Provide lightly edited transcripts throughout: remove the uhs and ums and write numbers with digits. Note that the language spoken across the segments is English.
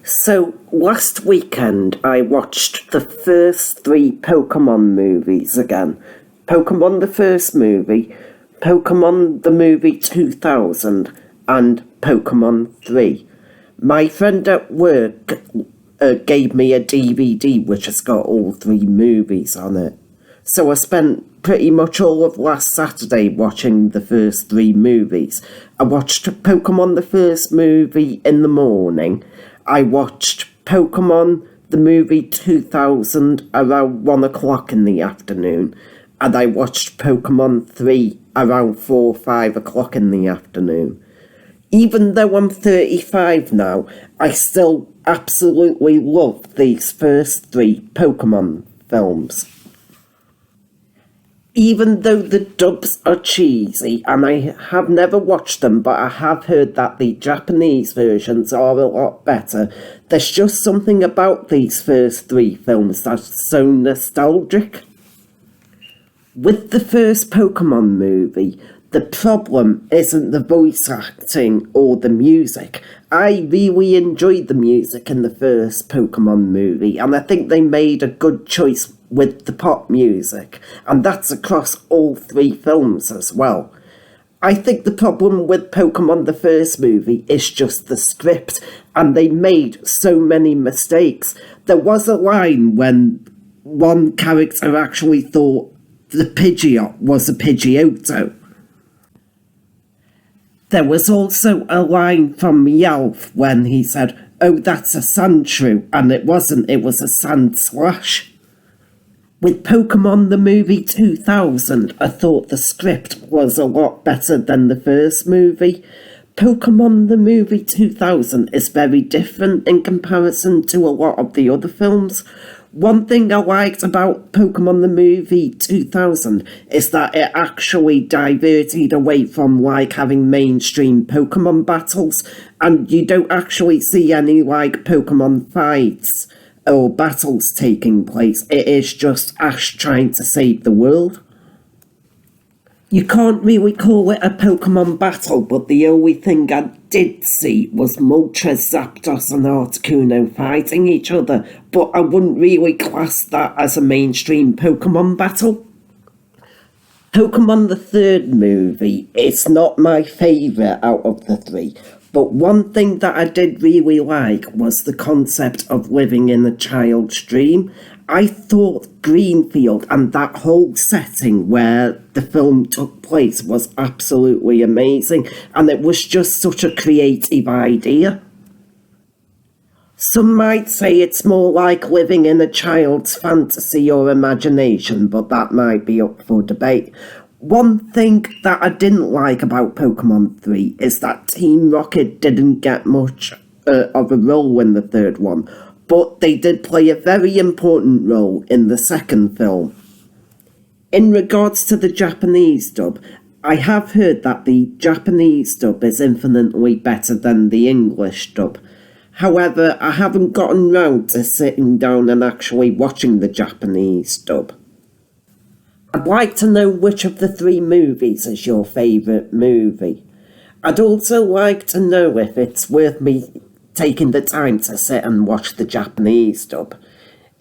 So, last weekend I watched the first three Pokémon movies again. Pokémon the first movie, Pokémon the movie 2000, and Pokémon 3. My friend at work gave me a DVD which has got all three movies on it. So I spent pretty much all of last Saturday watching the first three movies. I watched Pokémon the first movie in the morning. I watched Pokémon the movie 2000 around 1 o'clock in the afternoon. And I watched Pokémon 3 around 4 or 5 o'clock in the afternoon. Even though I'm 35 now, I still absolutely love these first three Pokémon films. Even though the dubs are cheesy, and I have never watched them, but I have heard that the Japanese versions are a lot better, there's just something about these first three films that's so nostalgic. With the first Pokémon movie, the problem isn't the voice acting or the music. I really enjoyed the music in the first Pokémon movie, and I think they made a good choice with the pop music, and that's across all three films as well. I think the problem with Pokémon the first movie is just the script, and they made so many mistakes. There was a line when one character actually thought the Pidgeot was a Pidgeotto. There was also a line from Meowth when he said, "Oh, that's a Sandshrew," and it wasn't, it was a Sandslash. With Pokémon the movie 2000, I thought the script was a lot better than the first movie. Pokémon the movie 2000 is very different in comparison to a lot of the other films. One thing I liked about Pokémon the movie 2000 is that it actually diverted away from having mainstream Pokémon battles, and you don't actually see any Pokémon fights or battles taking place. It is just Ash trying to save the world. You can't really call it a Pokémon battle, but the only thing I did see was Moltres, Zapdos and Articuno fighting each other, but I wouldn't really class that as a mainstream Pokémon battle. Pokémon the third movie is not my favourite out of the three, but one thing that I did really like was the concept of living in a child's dream. I thought Greenfield and that whole setting where the film took place was absolutely amazing, and it was just such a creative idea. Some might say it's more like living in a child's fantasy or imagination, but that might be up for debate. One thing that I didn't like about Pokémon 3 is that Team Rocket didn't get much of a role in the third one, but they did play a very important role in the second film. In regards to the Japanese dub, I have heard that the Japanese dub is infinitely better than the English dub. However, I haven't gotten round to sitting down and actually watching the Japanese dub. I'd like to know which of the three movies is your favourite movie. I'd also like to know if it's worth me taking the time to sit and watch the Japanese dub.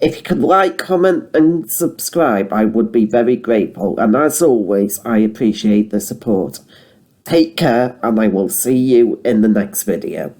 If you could like, comment and subscribe, I would be very grateful, and as always, I appreciate the support. Take care, and I will see you in the next video.